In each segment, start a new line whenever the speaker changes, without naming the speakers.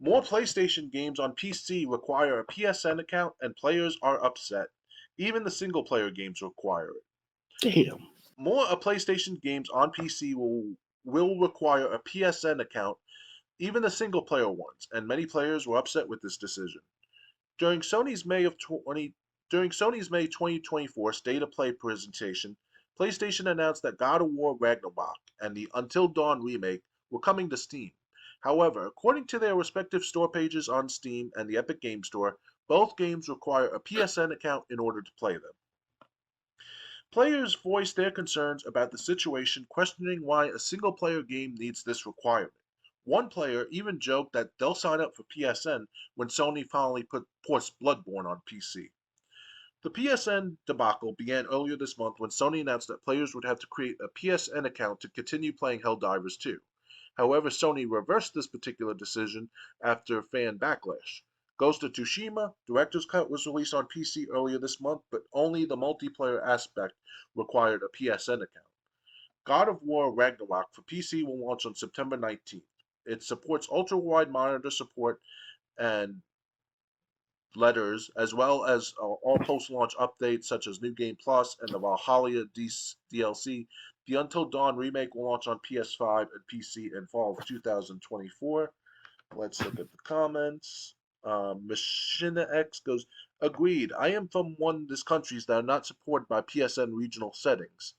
More PlayStation games on PC require a PSN account, and players are upset. Even the single player games require it.
Damn.
More PlayStation games on PC will require a PSN account, even the single player ones, and many players were upset with this decision. During Sony's May of 20 During Sony's May 2024 State of Play presentation, PlayStation announced that God of War Ragnarok and the Until Dawn remake were coming to Steam. However, according to their respective store pages on Steam and the Epic Game Store, both games require a PSN account in order to play them. Players voiced their concerns about the situation, questioning why a single player game needs this requirement. One player even joked that they'll sign up for PSN when Sony finally ports Bloodborne on PC. The PSN debacle began earlier this month when Sony announced that players would have to create a PSN account to continue playing Helldivers 2. However, Sony reversed this particular decision after fan backlash. Ghost of Tsushima Director's Cut was released on PC earlier this month, but only the multiplayer aspect required a PSN account. God of War Ragnarok for PC will launch on September 19th. It supports ultra-wide monitor support and letters, as well as all post-launch updates such as New Game Plus and the Valhalla DLC. The Until Dawn remake will launch on PS5 and PC in fall of 2024. Let's look at the comments. Machina X goes, agreed. I am from one of these countries that are not supported by PSN regional settings.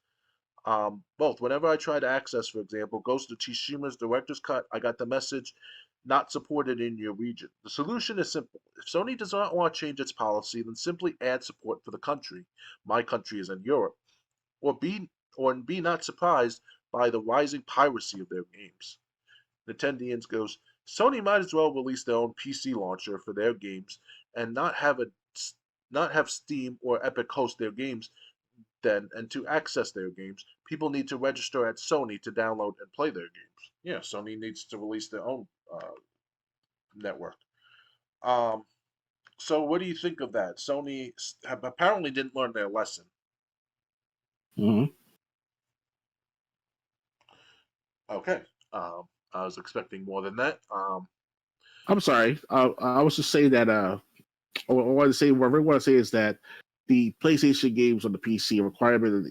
Both. Whenever I try to access, for example, Ghost of Tsushima's Director's Cut, I got the message, not supported in your region. The solution is simple. If Sony does not want to change its policy, then simply add support for the country. My country is in Europe. Or be not surprised by the rising piracy of their games. Nintendians goes, Sony might as well release their own PC launcher for their games and not have Steam or Epic host their games then, and to access their games, people need to register at Sony to download and play their games. Yeah, Sony needs to release their own network. Um, so what do you think of that? Sony apparently didn't learn their lesson.
Hmm.
Okay. I was expecting more than that.
I'm sorry. I was just saying that. I wanted to say what I really want to say is that the PlayStation games on the PC requirement,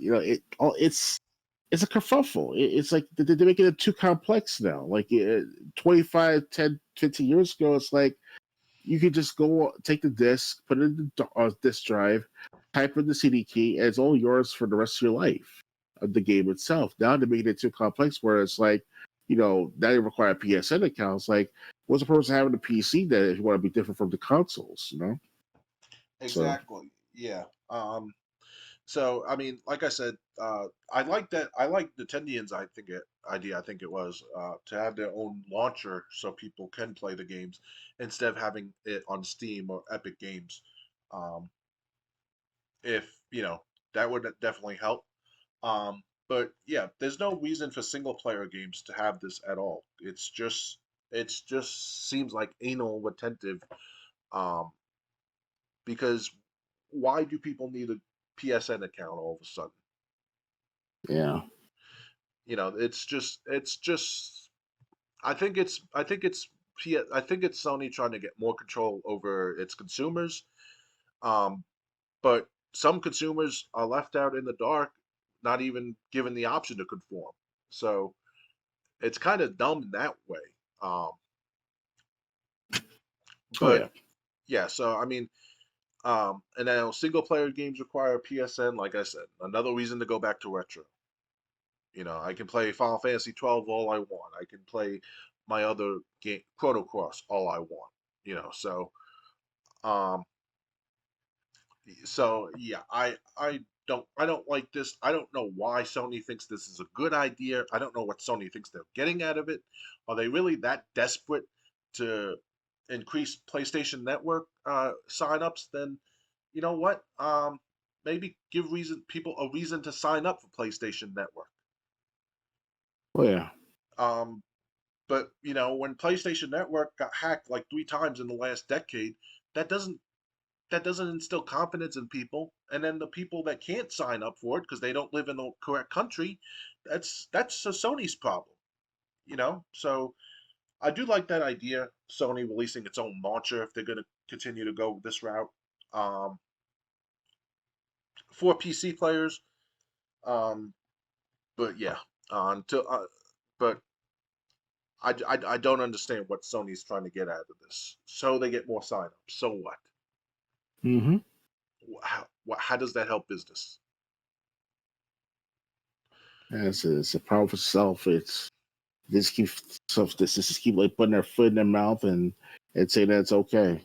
it's a kerfuffle. It's like they're making it too complex now. Like 25, 10, 15 years ago, it's like you could just go take the disc, put it in the disk drive, type in the CD key, and it's all yours for the rest of your life of the game itself. Now they're making it too complex where it's like, now they require PSN accounts. Like, what's the purpose of having a PC that if you want to be different from the consoles,
Exactly. So. Yeah. So I mean, like I said, I like that. I like Nintendians. Idea. I think it was to have their own launcher so people can play the games instead of having it on Steam or Epic Games. If that would definitely help. But yeah, there's no reason for single player games to have this at all. It's just seems like anal retentive. Um, because why do people need a PSN account all of a sudden?
Yeah.
It's just. I think it's Sony trying to get more control over its consumers. But some consumers are left out in the dark, not even given the option to conform. So it's kind of dumb in that way. Um,
Oh
but
yeah.
yeah, so I mean, and now single player games require PSN. Like I said, another reason to go back to retro. I can play Final Fantasy 12 all I want. I can play my other game, Chrono Cross, all I want. So um, yeah, I don't like this. I don't know why Sony thinks this is a good idea. I don't know what Sony thinks they're getting out of it. Are they really that desperate to increase PlayStation Network signups? Then you know what? Maybe give people a reason to sign up for PlayStation Network.
Oh yeah.
Um, but when PlayStation Network got hacked like 3 times in the last decade, that doesn't that doesn't instill confidence in people. And then the people that can't sign up for it because they don't live in the correct country, that's a Sony's problem. So I do like that idea. Sony releasing its own launcher if they're going to continue to go this route. Um, for PC players, um, but yeah, until but I don't understand what Sony's trying to get out of this. So they get more signups. So what?
Mm-hmm.
How does that help business?
It's a problem for itself. It's this keep stuff. This just keep like putting their foot in their mouth and say that it's okay.